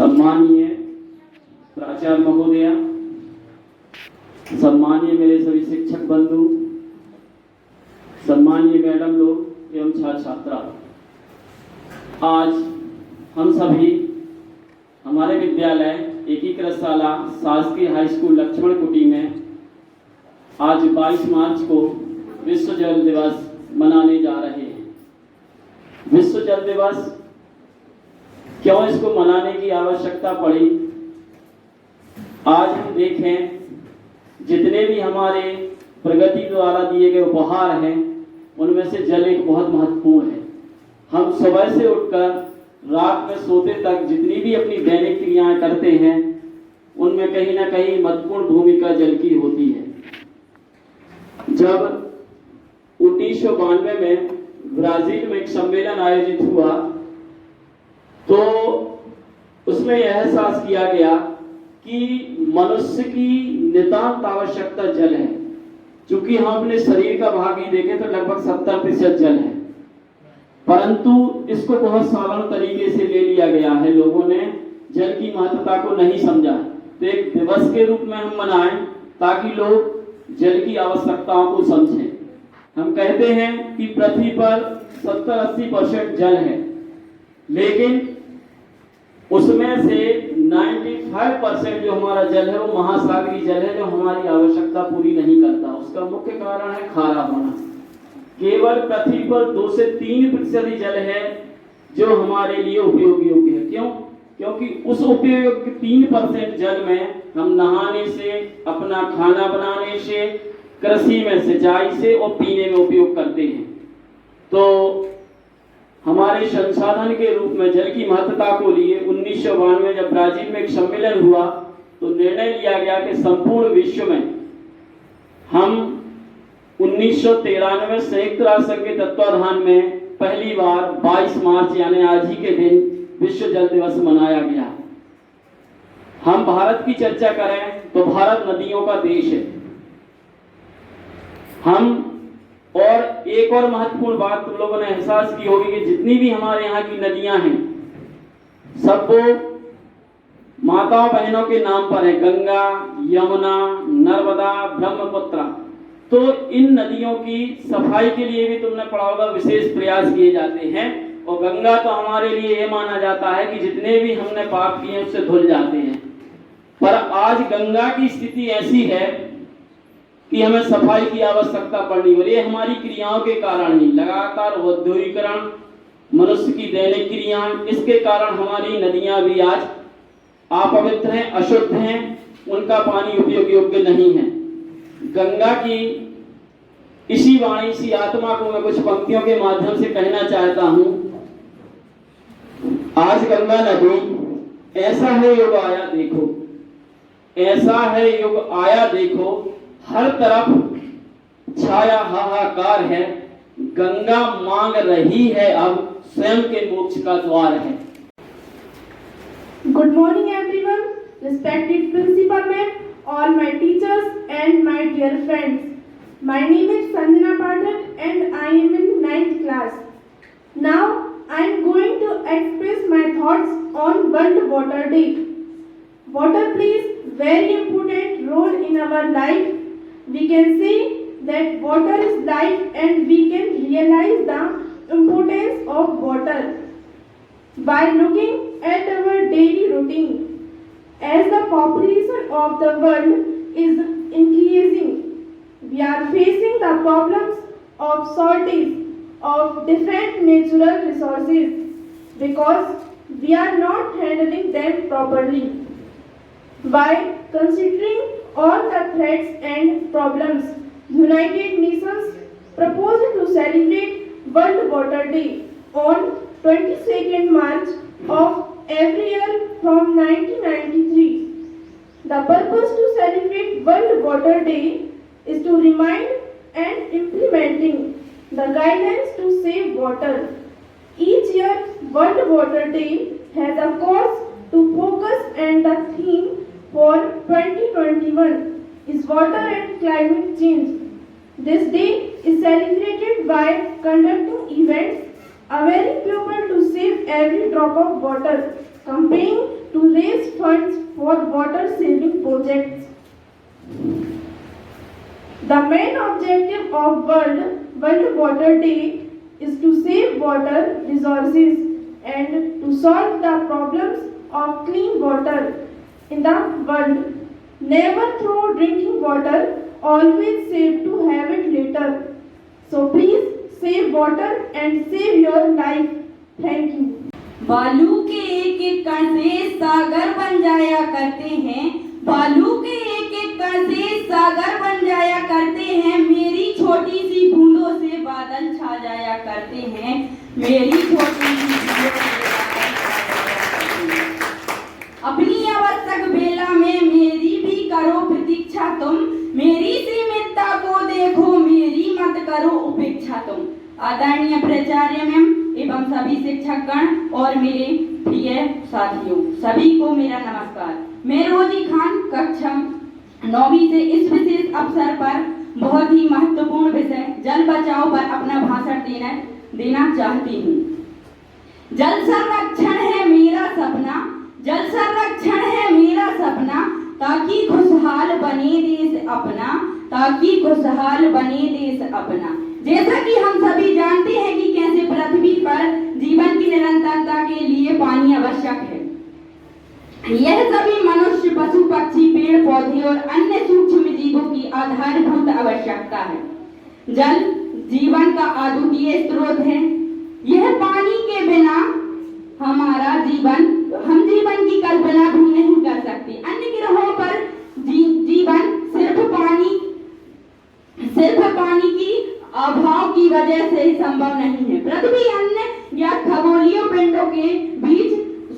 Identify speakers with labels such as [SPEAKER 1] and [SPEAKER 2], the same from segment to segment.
[SPEAKER 1] सम्मानीय प्राचार्य महोदया, सम्मानीय मेरे सभी शिक्षक बंधु, सम्मानीय मैडम लोग एवं छात्र छात्रा, आज हम सभी हमारे विद्यालय एकीकृत शाला शासकीय हाई स्कूल लक्ष्मण कुटी में आज 22 मार्च को विश्व जल दिवस मनाने जा रहे हैं। विश्व जल दिवस क्यों इसको मनाने की आवश्यकता पड़ी? आज हम देखें, जितने भी हमारे प्रगति द्वारा दिए गए उपहार हैं उनमें से जल एक बहुत महत्वपूर्ण है। हम सुबह से उठकर रात में सोते तक जितनी भी अपनी दैनिक क्रियाएं करते हैं उनमें कहीं ना कहीं महत्वपूर्ण भूमिका जल की होती है। जब 1992 में ब्राजील में एक सम्मेलन आयोजित हुआ तो उसमें यह एहसास किया गया कि मनुष्य की नितांत आवश्यकता जल है। चूंकि हम अपने शरीर का भाग ही देखें तो लगभग 70% जल है, परंतु इसको बहुत साधारण तरीके से ले लिया गया है। लोगों ने जल की महत्वता को नहीं समझा। तो एक दिवस के रूप में हम मनाएं ताकि लोग जल की आवश्यकताओं को समझें। हम कहते हैं कि पृथ्वी पर 70-80% जल है, लेकिन उसमें से 95% जो हमारा जल है वो महासागरीय जल है, जो हमारी आवश्यकता पूरी नहीं करता। उसका मुख्य कारण है खारा होना। केवल पृथ्वी पर 2 से 3% ही जल है जो हमारे लिए उपयोगी योग्य है। क्यों? क्योंकि उस उपयोगी 3% जल में हम नहाने से, अपना खाना बनाने से, कृषि में सिंचाई से और पीने में उपयोग करते हैं। तो हमारे संसाधन के रूप में जल की महत्वता को लिए 1992 में जब ब्राजील में एक सम्मेलन हुआ तो निर्णय लिया गया कि संपूर्ण विश्व में हम 1993 में संयुक्त राष्ट्र के तत्वाधान में पहली बार 22 मार्च यानी आज ही के दिन विश्व जल दिवस मनाया गया। हम भारत की चर्चा करें तो भारत नदियों का देश है। हम और एक और महत्वपूर्ण बात तुम लोगों ने एहसास की होगी कि जितनी भी हमारे यहाँ की नदियां हैं सब वो माताओं बहनों के नाम पर है। गंगा, यमुना, नर्मदा, ब्रह्मपुत्र। तो इन नदियों की सफाई के लिए भी तुमने पढ़ा होगा विशेष प्रयास किए जाते हैं। और गंगा तो हमारे लिए ये माना जाता है कि जितने भी हमने पाप किए उससे धुल जाते हैं। पर आज गंगा की स्थिति ऐसी है कि हमें सफाई की आवश्यकता पड़नी हो रही है। हमारी क्रियाओं के कारण ही लगातार औद्योगिकरण, मनुष्य की दैनिक क्रियाएं, इसके कारण हमारी नदियां भी आज अपवित्र हैं, अशुद्ध हैं, उनका पानी उपयोग योग्य नहीं है। गंगा की इसी वाणी, इसी आत्मा को मैं कुछ पंक्तियों के माध्यम से कहना चाहता हूं। आज गंगा नदी, ऐसा है युग आया देखो, ऐसा है युग आया देखो, हर तरफ छाया हाहाकार है, गंगा मांग रही है अब स्वयं के मोक्ष का द्वार है।
[SPEAKER 2] Good morning everyone, respected principal ma'am, all my teachers and my dear friends. My name is Sanjana Pathak and I am in 9th class. Now I am going to express my thoughts on World Water Day. Water plays very important role in our life. We can say that water is life and we can realize the importance of water by looking at our daily routine. As the population of the world is increasing, we are facing the problems of shortage of different natural resources because we are not handling them properly. By considering all the threats and problems, United Nations proposed to celebrate World Water Day on 22nd March of every year from 1993. The purpose to celebrate World Water Day is to remind and implementing the guidelines to save water. Each year, World Water Day has a cause to focus and the theme for 2021 is water and climate change. This day is celebrated by conducting events, awareing people to save every drop of water, campaigning to funds for water saving projects. The main objective of World Water Day is to save water resources and to solve the problems of clean water in the world. Never throw drinking water, always save to have it later. So please save water and save your life. Thank you.
[SPEAKER 3] बालू के एक एक कण से सागर बन जाया करते हैं, बालू के एक एक कण से सागर बन जाया करते हैं, मेरी छोटी सी बूंदों से बादल छा जाया करते हैं, मेरी छोटी सी बूंदों से बादल छा जाया करते हैं। अपनी आवश्यक बेला में मेरी भी करो प्रतीक्षा तुम, मेरी सीमितता को देखो, मेरी मत करो उपेक्षा तुम। आदरणीय प्राचार्य मैम एवं सभी शिक्षकगण और मेरे प्रिय साथियों, सभी को मेरा नमस्कार। मैं रोजी खान कक्षा 9वीं से इस विशेष अवसर पर बहुत ही महत्वपूर्ण विषय जल बचाओ पर अपना भाषण देना चाहती हूँ। जल संरक्षण है मेरा सपना, जल संरक्षण है मेरा सपना, ताकि खुशहाल बने देश अपना, ताकि खुशहाल बने देश अपना। जैसा कि हम सभी जानते हैं कि कैसे पृथ्वी पर जीवन की निरंतरता के लिए पानी आवश्यक है। यह सभी मनुष्य, पशु पक्षी, पेड़ पौधे और अन्य सूक्ष्म जीवों की आधारभूत आवश्यकता है। जल जीवन का अद्वितीय स्रोत है। यह पानी के बिना हम जीवन की कल्पना भी नहीं कर सकते। अन्य ग्रहों पर जीवन सिर्फ पानी की अभाव की वजह से ही संभव नहीं है। पृथ्वी अन्य या खगोलीय पिंडों के बीच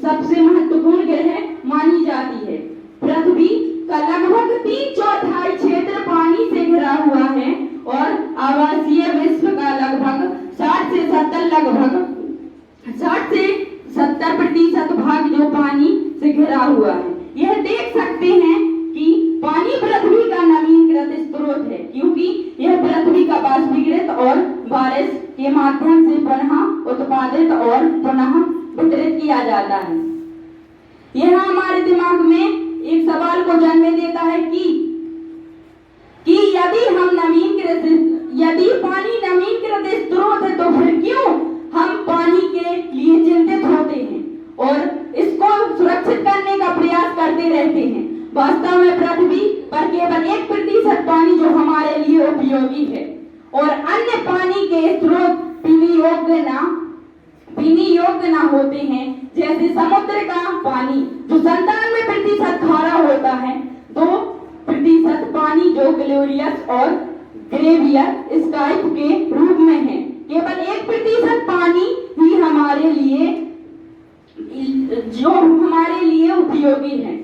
[SPEAKER 3] सबसे महत्वपूर्ण ग्रह मानी जाती है। पृथ्वी का लगभग 3/4 क्षेत्र पानी से घिरा हुआ है और आवासीय विश्व का लगभग 60 से 70% भाग जो पानी से घिरा हुआ है। यह देख सकते हैं कि पानी पृथ्वी का नवीनकृत स्रोत है, क्योंकि यह पृथ्वी का वाष्पीकृत और बारिश के माध्यम से पुनः उत्पादित और पुनः वितरित किया जाता है। यह हमारे दिमाग में एक सवाल को जन्म देता है कि यदि पानी नवीनकृत स्रोत है तो फिर क्यों हम पानी के लिए चिंतित होते हैं और इसको सुरक्षित करने का प्रयास करते रहते हैं। वास्तव में पृथ्वी पर केवल 1% पानी जो हमारे लिए उपयोगी है और अन्य पानी के स्रोत पीने योग्य ना होते हैं। जैसे समुद्र का पानी जो 97% खारा होता है, 2% पानी जो ग्लोरियस और ग्रेवियर स्काइप के रूप में है, केवल 1% पानी ही हमारे लिए उपयोगी है,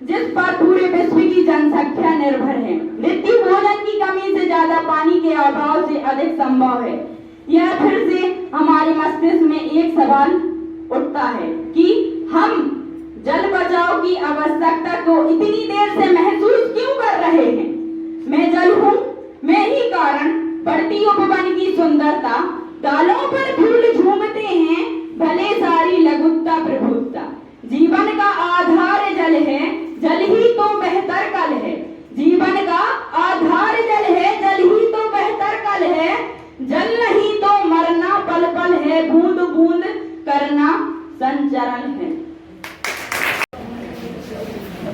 [SPEAKER 3] जिस पर पूरे विश्व की जनसंख्या निर्भर है। नित्य भोजन की कमी से ज्यादा पानी के अभाव से अधिक संभव है। यह फिर से हमारे मस्तिष्क में एक सवाल उठता है कि हम जल बचाव की आवश्यकता को इतनी देर से महसूस क्यों कर रहे हैं। मैं जल हूँ, मैं ही कारण, बढ़ती उपवन की सुंदरता, डालों पर फूल झूमते हैं, भले सारी लघुता प्रभुता। जीवन का आधार जल है, जल ही तो बेहतर कल है। जीवन का आधार जल है, जल ही तो बेहतर कल है। जल नहीं तो मरना पल पल है, बूंद बूंद करना संचरण है।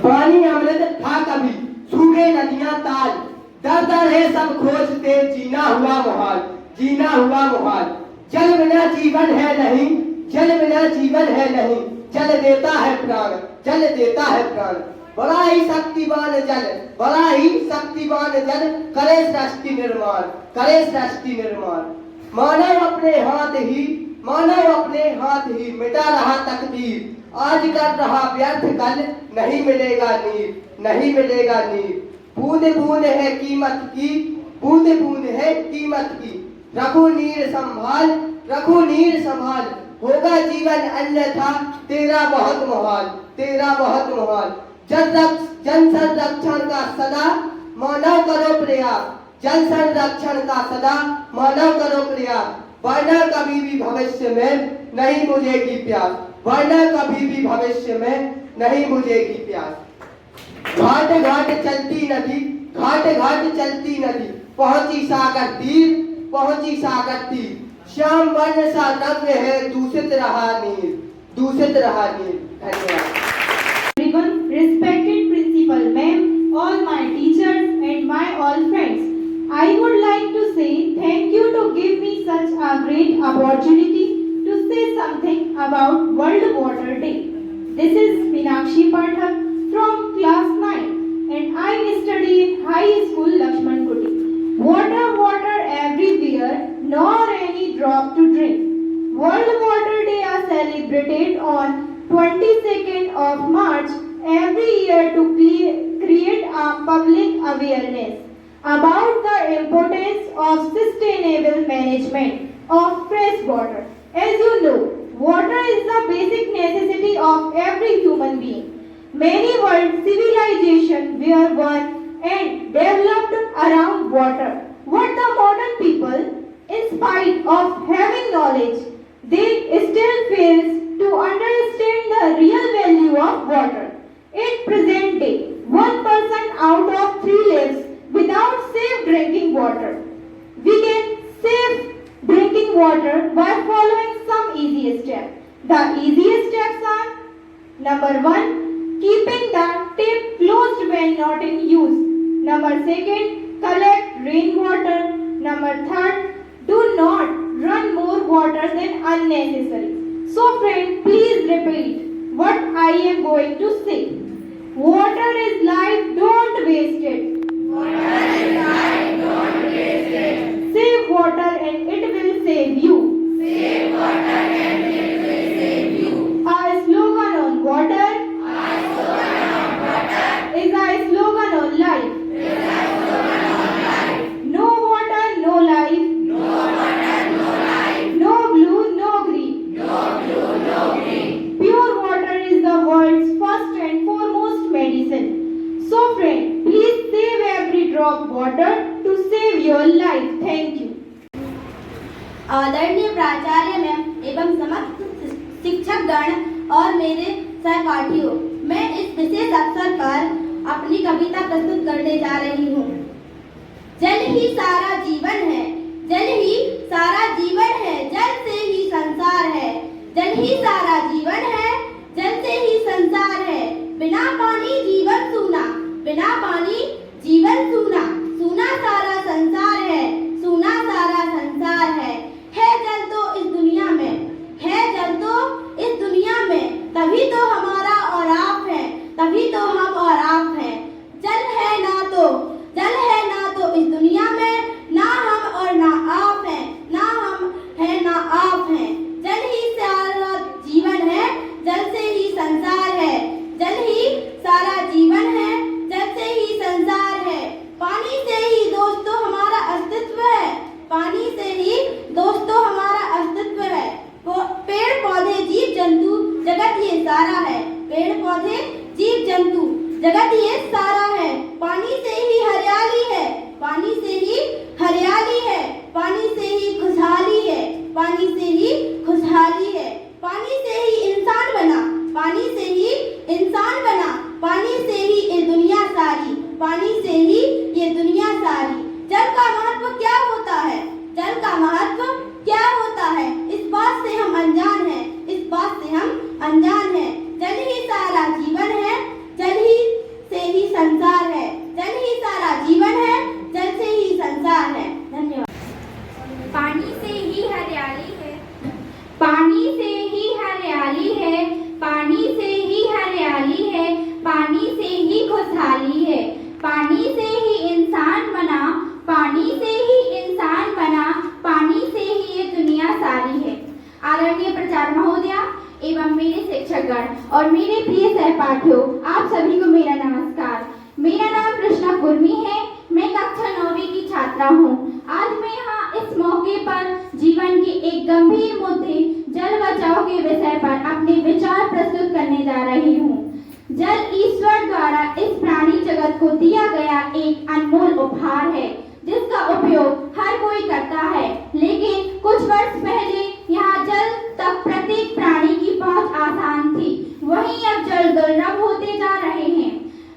[SPEAKER 4] पानी अमृत था कभी, सूखे नदियां ताल, दर दर है सब खोजते, जीना हुआ मुहाल, जीना हुआ मुहाल। जल बिना जीवन है नहीं, जल बिना जीवन है नहीं, जल देता है प्राण, जल देता है प्राण। बड़ा ही शक्तिवान जल, बड़ा ही शक्तिवान जल, करे सृष्टि निर्माण, करे सृष्टि निर्माण। मानव अपने हाथ ही मिटा रहा तकदीर, आज कर रहा व्यर्थ, कल नहीं मिलेगा नीर, नहीं मिलेगा नीर। बूंद बूंद है कीमत की, बूंद बूंद है कीमत की। रखो नीर संभाल, रखो नीर संभाल, होगा जीवन अन्यथा तेरा बहुत मुहाल, तेरा बहुत मुहाल। जन संरक्षण का सदा मानव करो प्रयास, जल संरक्षण का सदा मानव करो प्रयास। वरना कभी भी भविष्य में नहीं बुझेगी प्यास, वरना कभी भी भविष्य में नहीं बुझेगी प्यास। घाट घाट चलती नदी, घाट घाट चलती नदी, पहुंची सागर तीर, पहुंची सागर तीर। श्याम वर्ण सा रंग है, दूषित रहा नीर, दूषित रहा नीर। धन्यवाद।
[SPEAKER 3] Everyone, respected principal ma'am, all my teachers and my all friends, I would like to say thank you to give me such a great opportunity to say something about World Water Day. This is Meenakshi Pathak from class 9 and I study in High School Lakshman Kuti. Water, water everywhere, nor any drop to drink. World Water Day are celebrated on 22nd of March every year to create a public awareness about the importance of sustainable management of fresh water. As you know, water is the basic necessity of every human being. Many world civilizations were born and developed around water. What the modern people, in spite of having knowledge, they still fails to understand the real value of water. At present day, 1% out of 3 lives without safe drinking water. We can save drinking water by following some easy steps. The easiest steps are: number 1, keeping the tap closed when not in use. Number 2, collect rainwater. Number 3, do not run more water than unnecessary. So friend, please repeat what I am going to say. Water is life, don't waste it. Water is life, don't waste it. Save water and it will save you. Save water and it will save you. A slogan on water. A slogan on water. Is a slogan on life. Is a slogan on life. No water, no life. No water, no life. No blue, no green. No blue, no green. Pure water is the world's first and foremost medicine. So friend, please save every drop water to save your life. Thank you.
[SPEAKER 5] आदरणीय प्राचार्य ma'am एवं समस्त शिक्षकगण और मेरे सहपाठियों, मैं इस विशेष अवसर पर अपनी कविता प्रस्तुत करने जा रही हूँ। जल ही सारा जीवन है, जल ही सारा जीवन है, जल से ही संसार है। जल ही सारा जीवन है, जल से ही संसार है। बिना पानी जीवन सूना, बिना पानी जीवन सूना। सूना सारा संसार है, सूना सारा संसार है। जल तो इस दुनिया में, है जल तो इस दुनिया में, तभी तो हमारा और आप है, तभी तो हम और आप हैं। जल है ना तो, जल है ना तो इस दुनिया में, ना हम और ना आप हैं, ना हम है ना आप हैं। जल ही सारा जीवन है, जल से ही संसार है। जल ही सारा जीवन है, जल से ही संसार है। पानी से ही दोस्तों हमारा अस्तित्व है, पानी से ही दोस्तों हमारा अस्तित्व है। पेड़ पौधे जीव जंतु जगत ये सारा है, पेड़ पौधे जीव जंतु जगत ये सारा है। पानी से ही हरियाली है, पानी से ही हरियाली है। पानी से ही खुशहाली है, पानी से ही खुशहाली है। पानी से ही इंसान बना, पानी से ही इंसान बना। पानी से ही ये दुनिया सारी, पानी से ही ये दुनिया सारी। जल का महत्व क्या होता है, जल का महत्व क्या होता है, इस बात से हम अनजान हैं, इस बात से हम अनजान हैं। जल ही सारा जीवन है, जल ही से ही संसार है। जल ही सारा जीवन है, जल से ही संसार है। धन्यवाद।
[SPEAKER 6] पानी से ही हरियाली है, पानी से ही हरियाली है, पानी से ही हरियाली है। पानी से ही खुशहाली है, पानी से ही इंसान बना, पानी से ही इंसान बना। पानी से ही ये दुनिया सारी है। आदरणीय प्राचार्य महोदया एवं मेरे शिक्षकगण और मेरे प्रिय सहपाठियों, आप सभी को मेरा नमस्कार। मेरा नाम कृष्णा कुर्मी है, मैं कक्षा 9वीं की छात्रा हूँ। आज मैं यहाँ इस मौके पर जीवन के एक गंभीर मुद्दे जल बचाओ के विषय पर अपने विचार प्रस्तुत करने जा रही हूँ। जल ईश्वर द्वारा इस प्राणी जगत को दिया गया एक अनमोल उपहार है, जिसका उपयोग हर कोई करता है। लेकिन कुछ वर्ष पहले यहाँ जल तक प्रत्येक प्राणी की पहुंच आसान थी। वहीं अब जल दुर्लभ होते जा रहे हैं।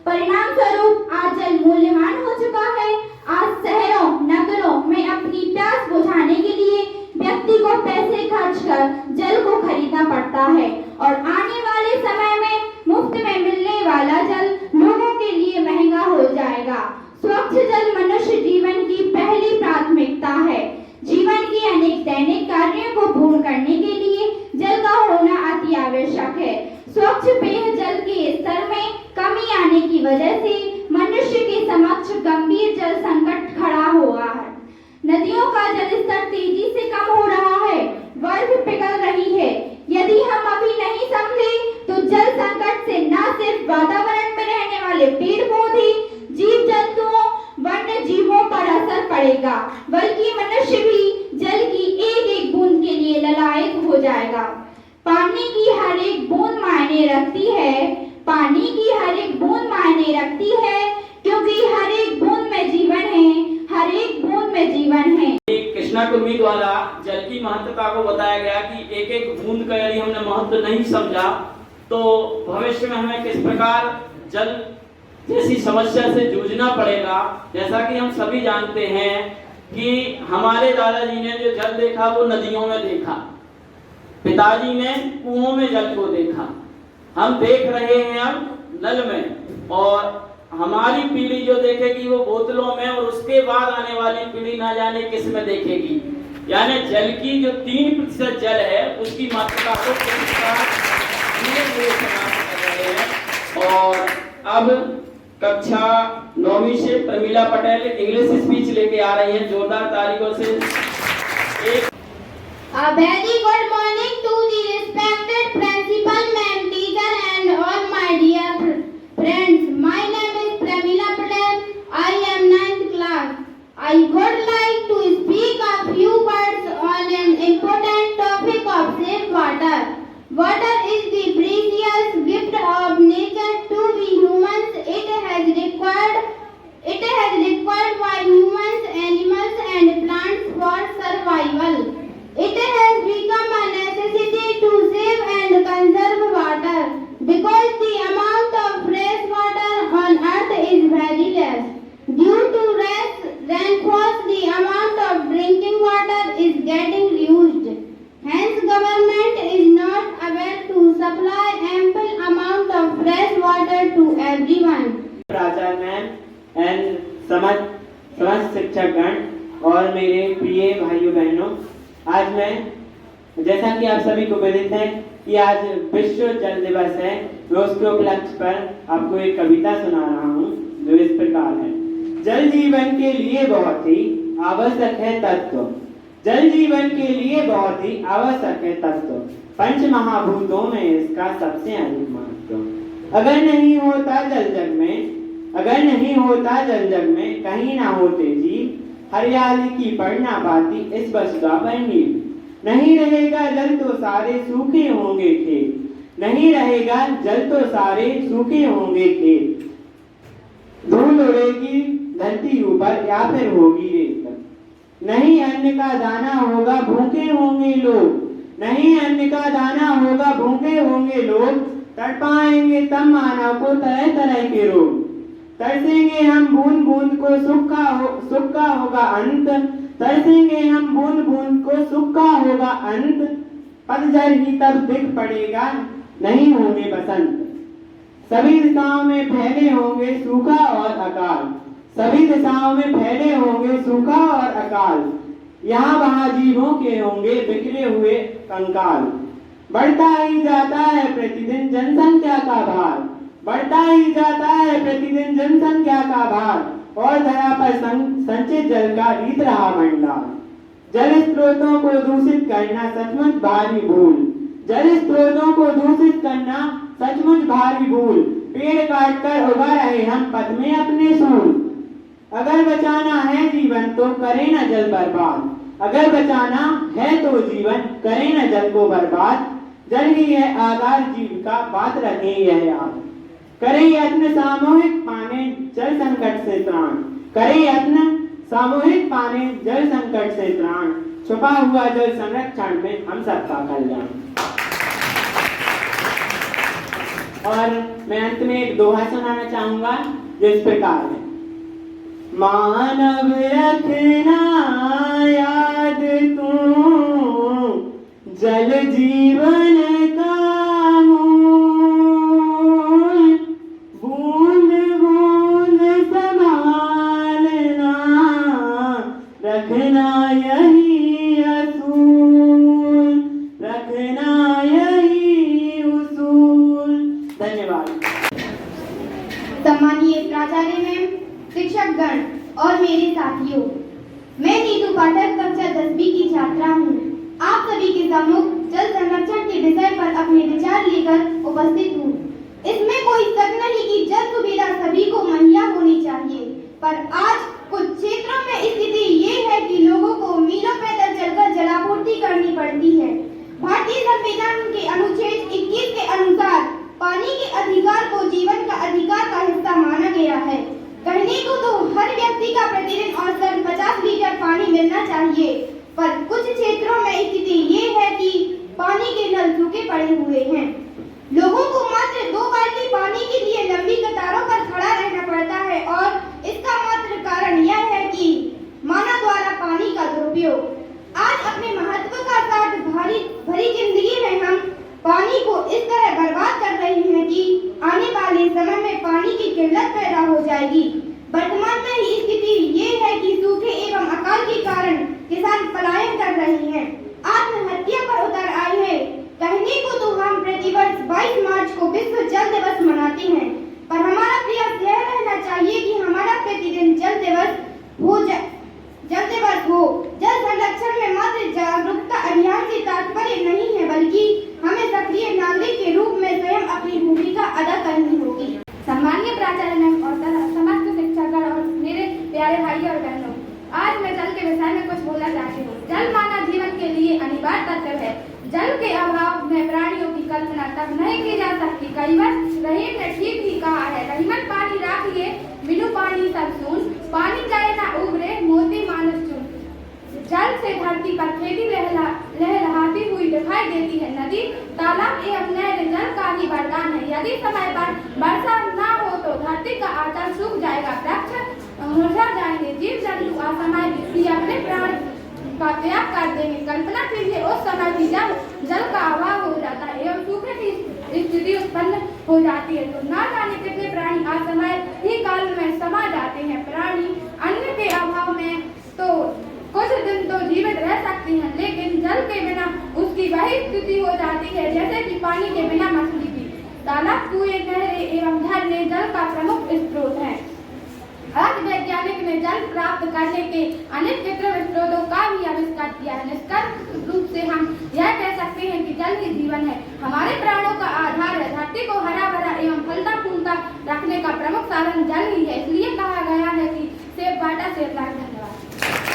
[SPEAKER 6] परिणाम स्वरूप आज जल मूल्यवान हो चुका है। आज शहरों नगरों में अपनी प्यास बुझाने के लिए व्यक्ति को पैसे खर्च कर जल को खरीदना पड़ता है और आने वाले समय में मुफ्त में मिलने वाला जल लोगों के लिए महंगा हो जाएगा। स्वच्छ जल मनुष्य जीवन की पहली प्राथमिकता है। जीवन के अनेक दैनिक कार्यों को पूर्ण करने के लिए जल का होना अति आवश्यक है। स्वच्छ पेय जल के स्तर में कमी आने की वजह से मनुष्य के समक्ष गंभीर जल संकट खड़ा हुआ है। नदियों का जल स्तर तेजी से कम हो रहा है, बर्फ पिघल रही है। यदि हम अभी नहीं समझे तो जल संकट से न सिर्फ वातावरण में रहने वाले पेड़ पौधे, जीव जंतुओं, वन्य जीवों पर असर पड़ेगा, बल्कि मनुष्य भी जल की एक एक बूंद के लिए ललायत हो जाएगा। पानी की हर एक बूंद मायने रखती है। पानी की हर एक बूंद मायने रखती है, क्योंकि हर एक बूंद में जीवन है। हर एक बूंद में जीवन है।
[SPEAKER 1] कृष्णा कुर्मी द्वारा जल की महत्वता को बताया गया कि एक एक बूंद का यदि हमने महत्व नहीं समझा तो भविष्य में हमें किस प्रकार जल जैसी समस्या से जूझना पड़ेगा। जैसा कि हम सभी जानते हैं कि हमारे दादाजी ने जो जल देखा वो नदियों में देखा, पिताजी ने कुओं में जल को देखा, हम देख रहे हैं अब नल में, और हमारी पीढ़ी जो देखेगी वो बोतलों में, और उसके बाद आने वाली पीढ़ी ना जाने किस में देखेगी। यानी जल की जो 3% जल है उसकी मात्रा को किस प्रकार कर रहे हैं। और अब कक्षा 9वीं से प्रमीला पटेल इंग्लिश स्पीच लेके आ रही हैं जोरदार तालियों से।
[SPEAKER 5] A very good morning to the respected principal, ma'am, teacher and all my dear friends. My name is Pramila Patel. I am 9th class. I would like to speak a few words on an important topic of safe water. Water is the precious gift of nature to we humans. It has required by humans, animals and plants for survival. It has become a necessity to save and conserve water because the amount of fresh water on earth is very less. Due to rainfalls, the amount of drinking water is getting reduced. Hence, government is not able to supply ample amount of fresh water to everyone.
[SPEAKER 7] प्राचार्य ma'am and समस्त शिक्षकगण और मेरे प्रिय भाइयों बहनों, आज मैं, जैसा कि आप सभी को विदित है कि आज विश्व जल दिवस है, मैं उसके उपलक्ष्य पर आपको एक कविता सुना रहा हूँ जो इस प्रकार है। जल जीवन के लिए बहुत ही आवश्यक है तत्व, जल जीवन के लिए बहुत ही आवश्यक है तत्व, पंच महाभूतों में इसका सबसे अधिक महत्व। अगर नहीं होता जल जग में, अगर नहीं होता जल जग में कहीं ना होते जीव, हरियाली की पड़ ना पाती इस वसुधा पर नींव। नहीं रहेगा जल तो सारे सूखे होंगे खेत, नहीं रहेगा जल तो सारे सूखे होंगे खेत। धूल उड़ेगी धरती ऊपर या फिर होगी रेत, नहीं अन्न का दाना होगा भूखे होंगे लोग, नहीं अन्न का दाना होगा भूखे होंगे लोग। तड़पाएंगे तब मानव को तरह तरह के रोग, तरसेंगे हम बूंद बूंद को सुक्का होगा अंत, तरसेंगे हम बूंद बूंद को सुक्का होगा अंत। पतझड़ ही तब दिख पड़ेगा नहीं होंगे बसंत। सभी दिशाओं में फैले होंगे सूखा और अकाल, सभी दिशाओं में फैले होंगे सूखा और अकाल। यहाँ वहाँ जीवों के होंगे बिखरे हुए कंकाल। बढ़ता ही जाता है प्रतिदिन जनसंख्या का भार, बढ़ता ही जाता है प्रतिदिन जनसंख्या का भार, और धरा पर संचित जल का रीत रहा भंडार। जल स्रोतों को दूषित करना सचमुच भारी भूल, जल स्रोतों को दूषित करना सचमुच भारी भूल। पेड़ काट कर उगा रहे हम पथ में अपने सूल। अगर बचाना है जीवन तो करें न जल बर्बाद, अगर बचाना है तो जीवन करें न जल को बर्बाद। जल ही है आधार जीविका बात रखें यह याद, करें यत्न सामूहिक पाने जल संकट से त्राण, करें यत्न सामूहिक पाने जल संकट से त्राण। छुपा हुआ जल संरक्षण में हम सबका कल्याण। और मैं अंत में एक दोहा सुनाना चाहूंगा जो इस प्रकार है। मानव रखना याद तू जल जीवन का मूल, बूंद बूंद संभालना रखना यही असूल, रखना यही उसूल। धन्यवाद।
[SPEAKER 5] सम्मानीय प्राचार्य मैम, शिक्षकगण और मेरे साथियों, मैं नीतू पाठक कक्षा 10वीं की छात्रा हूँ। आप सभी के सम्मुख जल संरक्षण के विषय पर अपने विचार लेकर उपस्थित हूँ। इसमें कोई शक नहीं कि जल सुविधा सभी को मुहैया होनी चाहिए, पर आज कुछ क्षेत्रों में स्थिति ये है कि लोगों को मीलों पैदल चलकर जलापूर्ति करनी पड़ती है। भारतीय संविधान के अनुच्छेद 21 के अनुसार पानी के अधिकार को जीवन का अधिकार का हिस्सा माना गया है। कहने को तो हर व्यक्ति का प्रतिदिन औसतन 50 लीटर पानी मिलना चाहिए, पर कुछ क्षेत्रों में स्थिति ये है कि पानी के नल सूखे पड़े हुए हैं। लोगों को मात्र 2 बाल्टी पानी के लिए लंबी कतारों पर खड़ा रहना पड़ता है और इसका मात्र कारण यह है कि मानव द्वारा पानी का दुरुपयोग। आज अपने महत्व का साथ भरी जिंदगी में हम पानी को इस तरह बर्बाद कर रहे हैं कि आने वाले समय में पानी की किल्लत पैदा हो जाएगी। वर्तमान में ही स्थिति ये है कि सूखे एवं अकाल के कारण किसान पलायन कर रहे हैं, आत्महत्या पर उतर आए हैं। कहने को तो हम प्रतिवर्ष 22 मार्च को विश्व जल दिवस मनाते हैं, पर हमारा प्रयास यह रहना चाहिए कि हमारा प्रतिदिन जल दिवस हो। जल संरक्षण में मात्र जागरूकता अभियान से तात्पर्य नहीं है, बल्कि हमें सक्रिय नागरिक के रूप में स्वयं अपनी भूमिका अदा करनी होगी।
[SPEAKER 6] सम्मानीय प्राचार्य मैम और समस्त शिक्षकगण और मेरे प्यारे भाई और बहनों, आज मैं जल के विषय में कुछ बोलना चाहती हूँ। जल मानव जीवन के लिए अनिवार्य तत्व है। जल के अभाव में प्राणियों की कल्पना तब नहीं की जा सकती। कई बार रहीम ने ठीक ही कहा है, रहीमन पानी राखिए बिनु पानी सब सून, पानी जाए ना उबरे मोती मानुष चुन। जल से धरती पर खेती लहलहाती हुई दिखाई देती है। नदी, तालाब एवं नहर जल का ही वरदान है। यदि समय पर वर्षा न हो तो धरती का आंचल सूख जाएगा, वृक्ष मुरझा जाएंगे, जीव जंतु असमय भी अपने प्राण का त्याग कर देंगे। कल्पना कीजिए उस समय भी जब जल का अभाव हो जाता है एवं सूखे की स्थिति उत्पन्न हो जाती है, तो न जाने कितने प्राणी असमय ही काल में समा जाते हैं। प्राणी अन्न के अभाव में तो कुछ दिन तो जीवित रह सकती हैं, लेकिन जल के बिना उसकी वही स्थिति हो जाती है जैसे कि पानी के बिना मछली की। तालाब, कुएं, नहरें एवं झरने जल का प्रमुख स्रोत है। आज वैज्ञानिक ने जल प्राप्त करने के अनेक कृत्रिम स्रोतों का भी आविष्कार किया है। निष्कर्ष रूप से हम यह कह सकते हैं कि जल ही जीवन है, हमारे प्राणों का आधार है। धरती को हरा भरा एवं फलता फूलता रखने का प्रमुख साधन जल ही है। इसलिए कहा गया है कि सेव वाटर सेव लाइफ। धन्यवाद।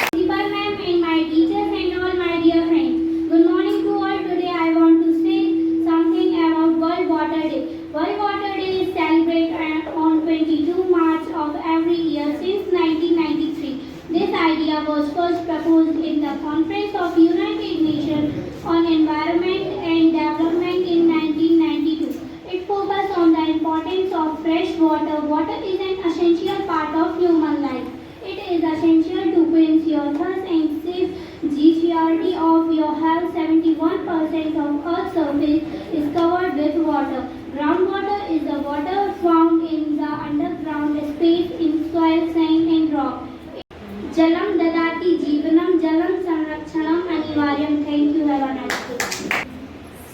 [SPEAKER 5] Principal ma'am and my teachers and all my dear friends. Good morning to all. Today I want to say something about World Water Day. World Water Day is celebrated on 22 March of every year since 1993. This idea was first proposed in the Conference of United Nations on Environment and Development in 1992. It focuses on the importance of fresh water. Water is an essential part of human life. It is essential to quench your thirst and save GCRT of your health. 71% of Earth's surface is covered with water. Groundwater is the water found in the underground space in soil, sand and rock. Jalam dadati jeevanam, jalam sanrakshanam anivaryam. Thank you. Have a nice day.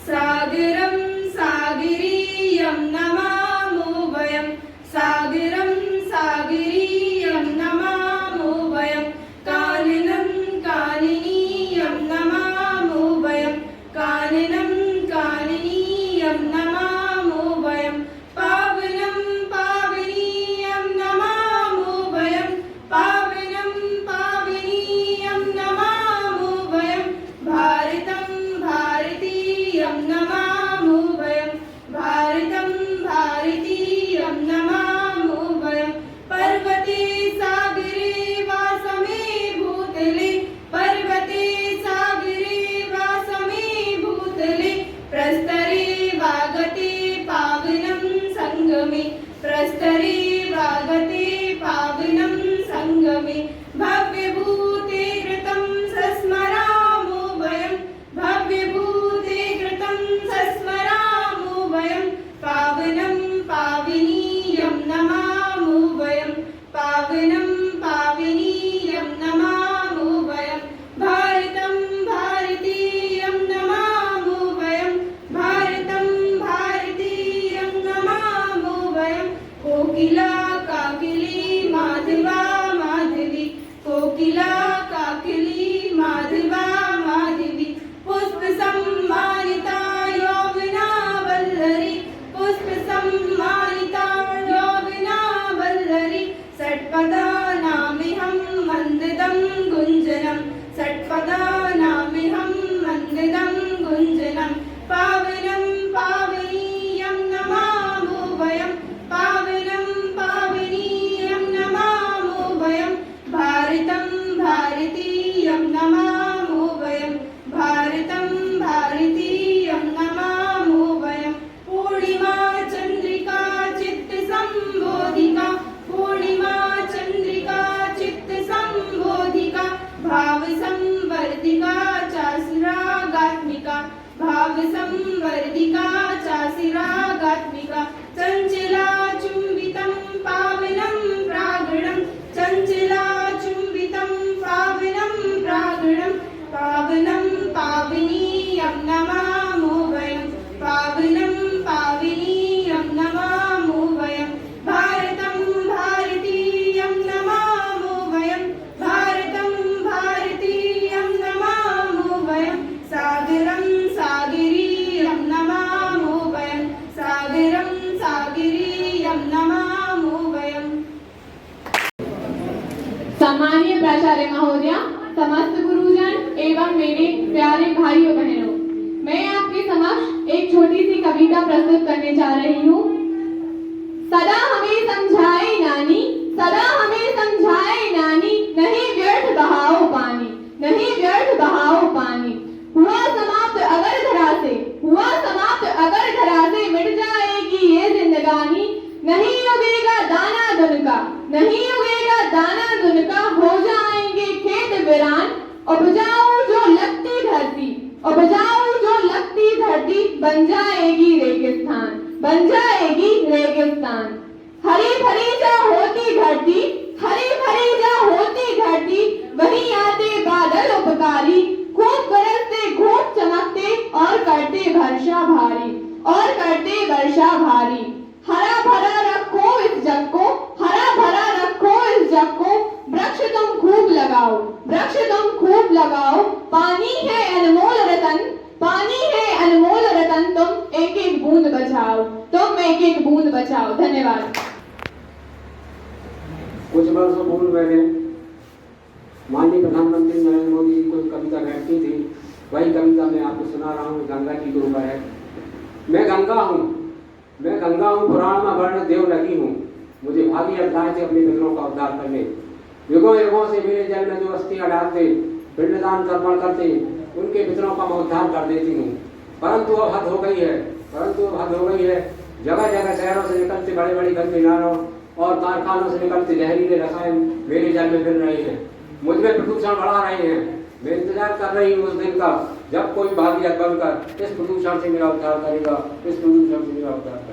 [SPEAKER 3] सागरं सागरीयं नमामो वयं, सागरं सागरीयं नमामो वयं, काननं काननीयं नमामो वयं, काननं काननीयं नमामो वयं, पावनं पावनीयं नमामो वयं, पावनं पावनीयं नमामो वयं, भारतं भारतीयं नमामो प्रस्तरे वागते पावनं संगमे भव्यभूते कृतं सस्मरामो वयं भव्यभूते कृतं सस्मरामो वयं पावनं पावनीयं नमामो वयं पावनं पावनीयं नमामो वयं भारतं भारतीयं नमामो वयं भारतं भारतीयं नमामो वयं कोकिला काकिली माधवा माधवी कोकिला काकिली माधवा माधवी पुष्प सम्मानिता यौवना वल्लरी पुष्प सम्मानिता यौवना वल्लरी षट्पदानामिहं मन्दिदं गुञ्जनं षट्पदानामिहं मन्दिदं गुञ्जनं पावनं पावनीयं नमामो वयं पावनं पावनीयं नमामो वयं भारतं भारतीयं नमामो वयं भारतं भारतीयं नमामो वयं पूर्णिमा चन्द्रिका चित्तसम्बोधिका पूर्णिमा चन्द्रिका चित्तसम्बोधिका भावसंवर्धिका चासिरागात्मिका भावसंवर्धिका चासिरागात्मिका चञ्चला चुम्बितं पावनं प्रागणं चञ्चला चुम्बितं पावनं प्रागणं पावनं पावनीयं नमामो वयं पावनं पावनीयं नमामो वयं भारतं भारतीयं नमामो वयं भारतं भारतीयं नमामो वयं सागरं सागरीयं नमामो वयं सागरं सागरीयं नमामो वयं
[SPEAKER 8] सम्मानीय प्राचार्य महोदया, समस्त गुरुजन एवं मेरे प्यारे भाइयों बहनों, मैं आपके समक्ष एक छोटी सी कविता प्रस्तुत करने जा रही हूँ। सदा हमें समझाए नानी, सदा हमें समझाए नानी, नहीं व्यर्थ बहाओ पानी, नहीं व्यर्थ बहाओ पानी। हुआ समाप्त अगर धरा से, हुआ समाप्त अगर धरा से, मिट जाएगी ये जिंदगानी, नहीं उगेगा दाना दुन का, नहीं उगेगा दाना दुन का, हो जाएंगे खेत वीरान, उपजाऊ जो लगती धरती, उपजाऊ जो लगती धरती, बन जाएगी रेगिस्तान, बन जाएगी रेगिस्तान। हरी भरी जा होती धरती, हरी भरी जा होती धरती, वहीं आते बादल उपकारी, खूब बरसते घूट चमकते और करते वर्षा भारी, और करते वर्षा भारी। हरा भरा रखो इस जग को, हरा भरा रखो इस जग को, वृक्ष तुम खूब लगाओ, वृक्ष तुम खूब लगाओ, पानी है अनमोल रतन, पानी है अनमोल रतन, तुम एक एक बूंद बचाओ, तुम एक एक बूंद बचाओ। धन्यवाद।
[SPEAKER 9] कुछ वर्षों पूर्व मैंने माननीय प्रधानमंत्री नरेंद्र मोदी जी को कविता भेंट की थी, वही कविता मैं आपको सुना रहा हूँ, गंगा जी के ऊपर है। मैं गंगा हूँ, मैं गंगा हूँ, पुराण में वर्ण देव लगी हूँ, मुझे भागी अवतार से अपने पितरों का उद्धार करने। युगों युगों से मेरे जल में जो अस्थियां डालते, पिंडदान तर्पण करते, उनके पितरों का मैं उद्धार कर देती हूँ। परंतु अब हद हो गई है, परंतु अब हद हो गई है। जगह जगह शहरों से निकलते बड़े बड़े गंदे नालों और कारखानों से निकलते जहरीले रसायन मेरे जल में फिर रहे हैं, मुझ में प्रदूषण बढ़ा रहे हैं। मैं इंतजार कर रही हूँ उस दिन का जब कोई भागीरथ बनकर इस प्रदूषण से मेरा उद्धार करेगा, इस प्रदूषण से मेरा उद्धार करेगा।